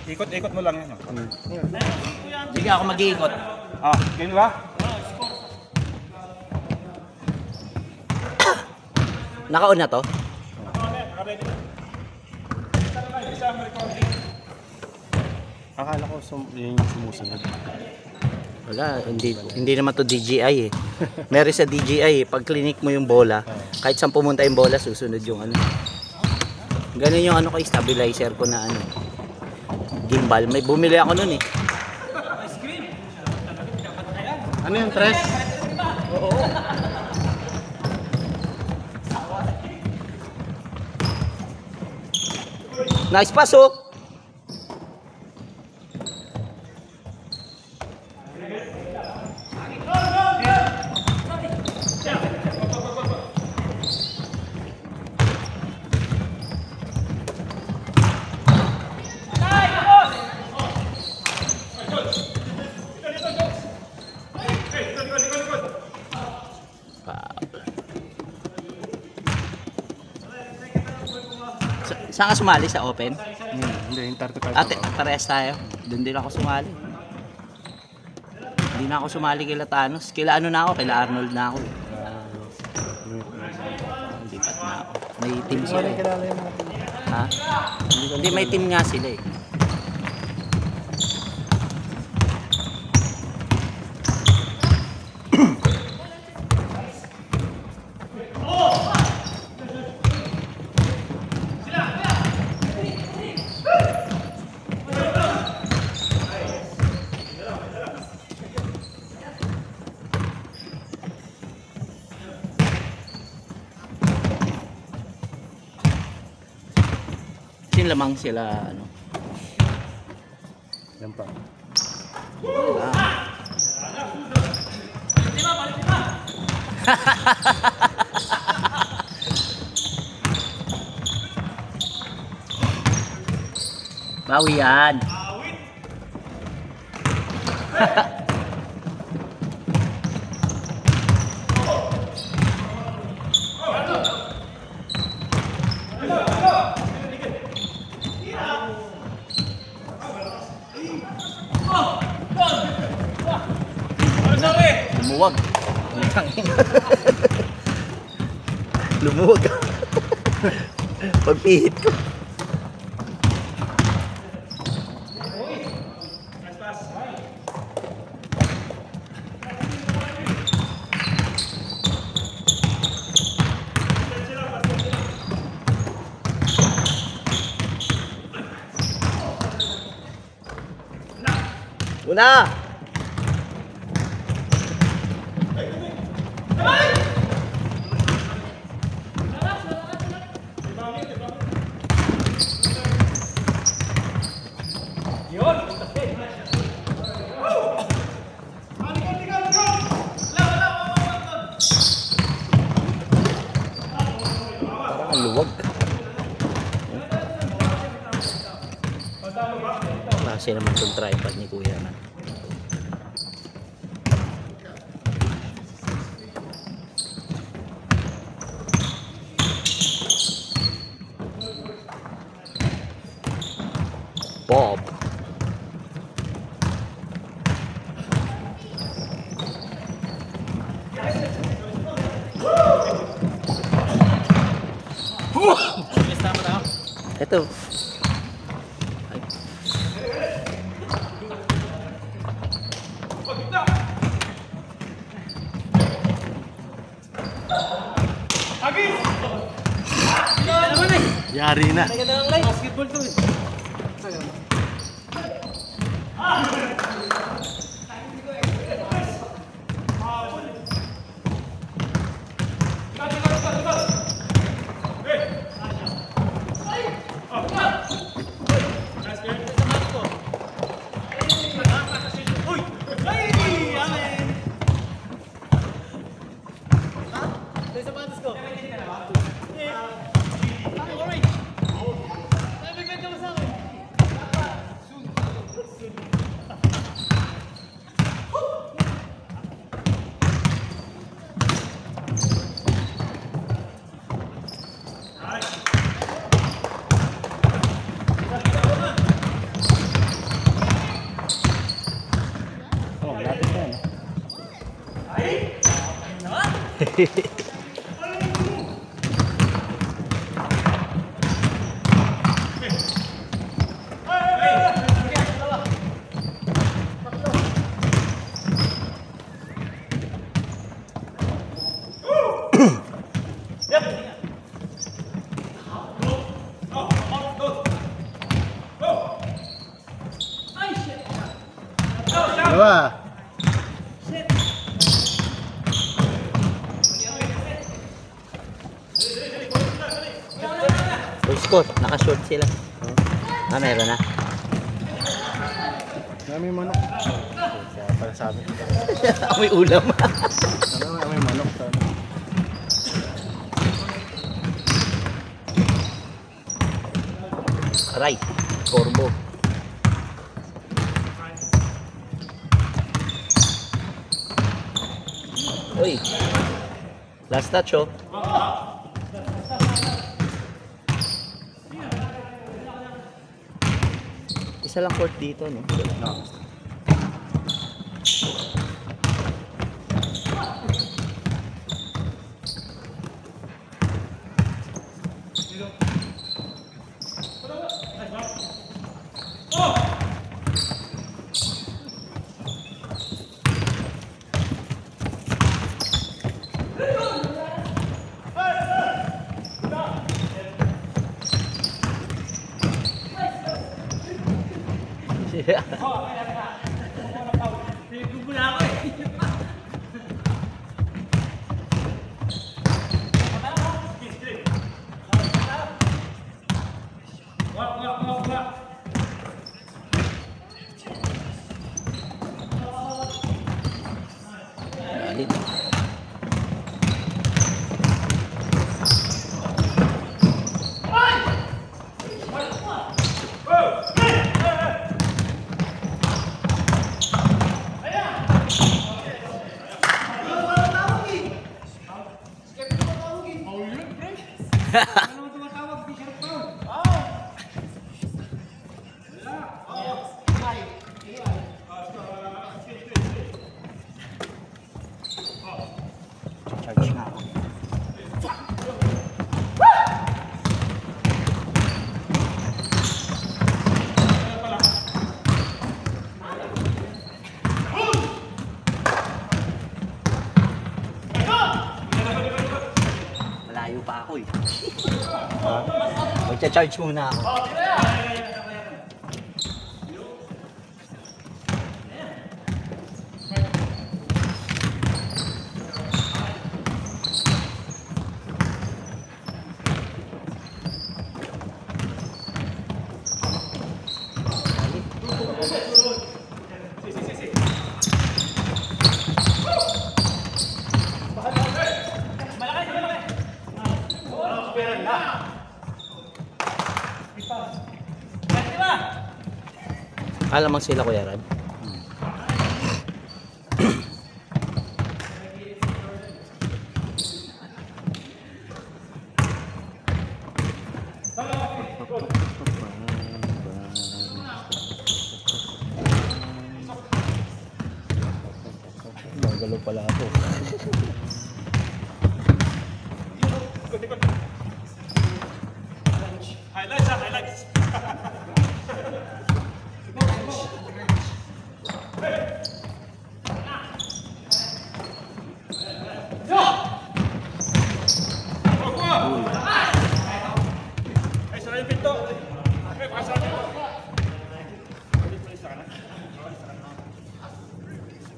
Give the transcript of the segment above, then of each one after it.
Ikot-ikot mo lang yan. Sige, ako mag-iikot. Ah, ganyan ba? Naka-on na to? Akala ko yun yung sumusunod. Wala, hindi naman to DJI eh. Meron sa DJI eh, pag clinic mo yung bola, kahit saan pumunta yung bola, susunod yung ano. Ganun yung ano ko, stabilizer ko na ano. Gimbal, may bumili ako nun eh. Ano yung tres? Oo. Nice pass oh. Saan ka sumali sa open? Hindi, yung 35. Ate, parehas tayo. Doon din ako sumali. Hindi na ako sumali kila Thanos. Kila ano na ako? Kila Arnold na ako. Lipat na ako. May team sila eh. Ha? Hindi, may team nga sila eh. Lamang sila ano. Yan pa. Bawi yan. Lumuwag. Lumuwag. Pagpihit ko. Una! Ang luwag. Klase naman itong tripod ni Kuya na. Bob. Ito. Yari na. Basketball to eh. Sapatos ko. Sabi ka mo sa akin. Dalawa. Full score, naka-short sila. Ah, meron na. May manok. Para sa amin. May ulam. May manok. Right, Corbo. Uy. Last touch, oh. Isa lang court dito, no? Charge na ako. Malayo pa ako eh. Magcha-charge muna ako. Alamang sila, Kuya Rad. Magalo pala ako. Highlights, highlights.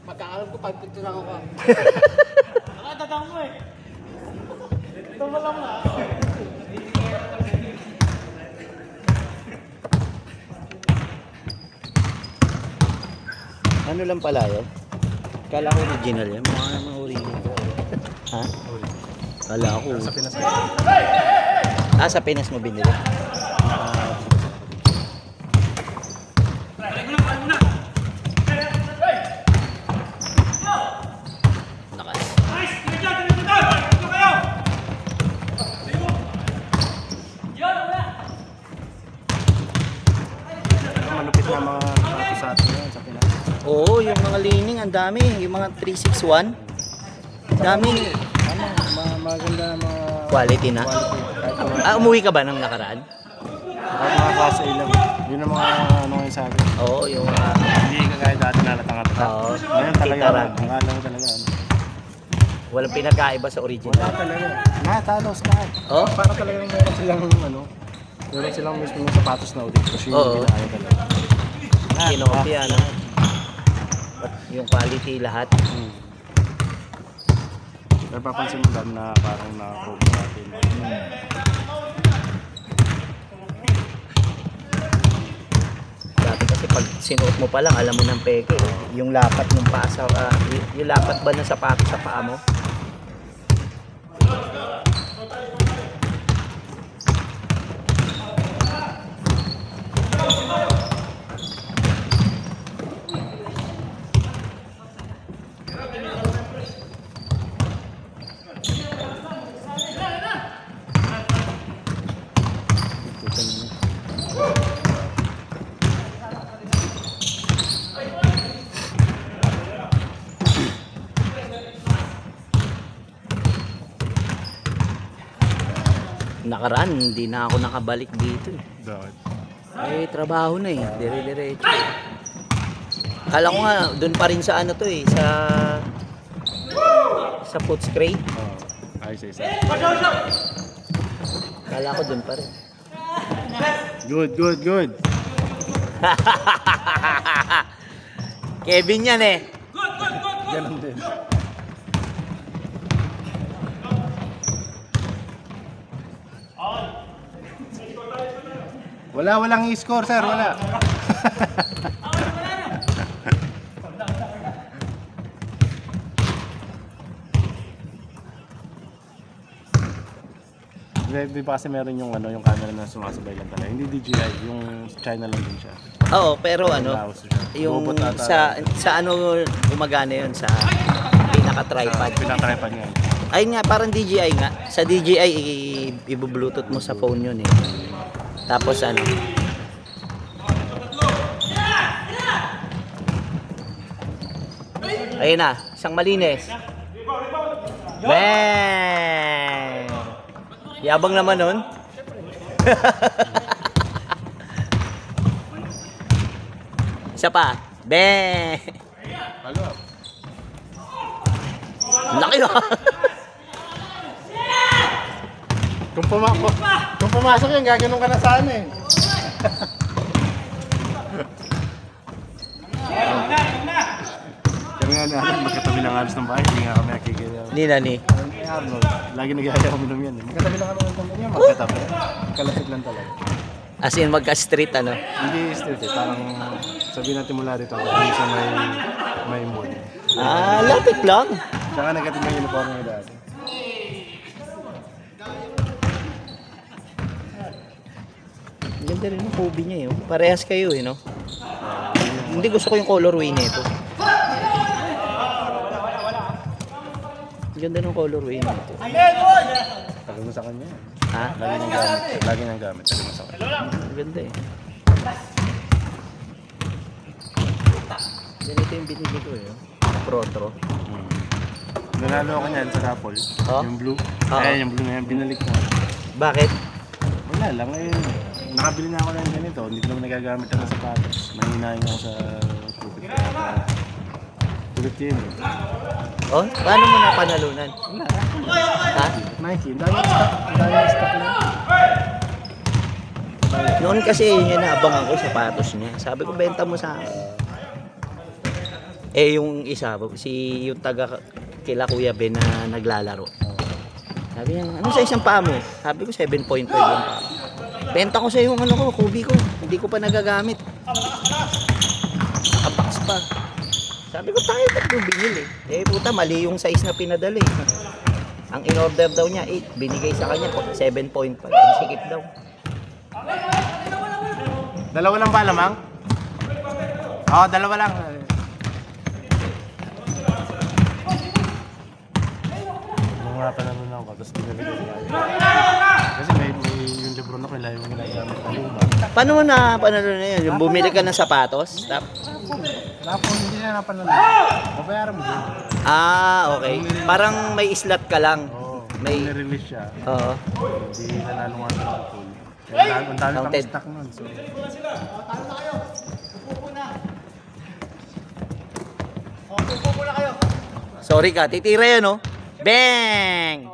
Pagkakaroon ko, 5 pinto na ako ka. Nakatatang mo eh. Ito mo lang na. Ano lang pala yun? Kala ko original yan. Mga naman original. Ha? Kala ko. Sa Pinas. Ah, sa Pinas mo binili? Malupit na mga kato sa atin yan sa Pinas. Oo, yung mga lining, ang dami. Yung mga 361. Daming Ano, maganda mga Quality na. quality. Kahit mga, Umuwi ka ba ng nakaraan? kahit mga klase A lang. Yun ang mga ano ngayon sa akin. Oo, yung Hindi kagaya dati na latang-latang. Oo. Ngayon talaga, Titaran. ang alam mo talaga. Ano. walang pinagkaiba sa Wala original. talaga. Lahat halos lahat. Oh? Para talagang meron silang ano, meron silang mismo ng sapatos na ulit. Kasi Oo. yung ginaya talaga. Lahat. Kinopia, no? Yung quality lahat. Napapansin mo lang na parang na-prove natin. Dati kasi pag sinuot mo pa lang, alam mo ng peke. Yung lapat ng paa sa, yung lapat ba ng sapatos sa paa mo? Nakaraan, hindi na ako nakabalik dito eh. Bakit? Eh, trabaho na eh. Dire-diretso. Kala ko nga, doon pa rin sa ano to eh, sa Footscray. Oo. Ayos, ayos. Kala ko doon pa rin. Good, good, good. Kevin yan eh. Ganun din. Walang i-score, sir. Wala. Di ba kasi meron yung ano, yung camera na sumasabay lang talaga. Hindi DJI, yung China lang din siya. Oo, pero ano, Mouse siya. yung Robot ata. sa ano gumagana yun, sa pinaka-tripod. Pinatripod nga. Ayun nga, parang DJI nga. Sa DJI, i-bluetooth mo sa phone yun eh. Tapos ano, ayun na, isang malinis. Bang! Yabang naman nun. Isa pa. Bang! Laki na. Kung pumasok yan, gaganon ka na saan eh. Kami nga na, magkatabi lang halos ng bahay, hindi nga kami nakikita. Ni Nani. Arnold, lagi nagyaya kami nung yan. Magkatabi lang kami ng company yan, magkatabi. Kalapit lang talaga. As in magka-street ano. Hindi street eh, parang sabihin natin mula rito, hindi sa may mood. Ah, lapit lang. Tsaka negative yung uniform niya dati. Ganda rin yung Kobe niya eh. Parehas kayo eh, no? Hindi, gusto ko yung colorway nito. Ganda ng colorway nito. Tagal mo sa kanya yan. Ha? Lagi niyang gamit. Lagi niyang gamit. Tagal mo sa kanya. Ganda eh. Ganito yung binili ko eh. Protro. Nanalo ako niyan sa raffle. Oh? Yung blue. Oo. Ay, yung blue na yan, binalik ko. Bakit? Wala lang eh. Nakabili na ako ng ganito. Hindi ko naman nagagamit ng sapatos. Mahinahin ako sa tubig. Tulit yun eh. Oh, paano mo napanalunan? Ha? Nike, ang dami ng stock. Ang dami ng stock na. Noon kasi yun yung naabangan ko sapatos niya. Sabi ko, benta mo sa akin. Eh, yung isa, yung taga kila Kuya Ben na naglalaro. Sabi niya, ano sa isang paa mo? Sabi ko, 7.5 yung paa. Benta ko sa yung ano ko, Kobe ko. Hindi ko pa nagagamit. Nakabox pa. Sabi ko, tayo ba't mo binili? Eh, puta, mali yung size na pinadala eh. Ang in-order daw niya, 8. Binigay sa kanya, 7.5. Ang sikip daw. Dalawa lang ba lamang? Oo, dalawa lang. Nung nga pa naman ako, tapos binalik ko niya. Kasi may yung libro na ko, ilayo mo ginagamit na luma. Paano mo na panalo na yun? Yung bumili ka ng sapatos? Lapo, hindi na napanalo. Mabayaran mo din. Ah, okay. Bumili Parang may slot ka lang. Oo, May- may release siya. Oo. Hindi nanalo nga sa full. Kaya ang dami pang Counted. stock nun. So, Sorry ka, titira yan, no? Bang!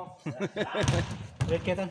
Wait, kita.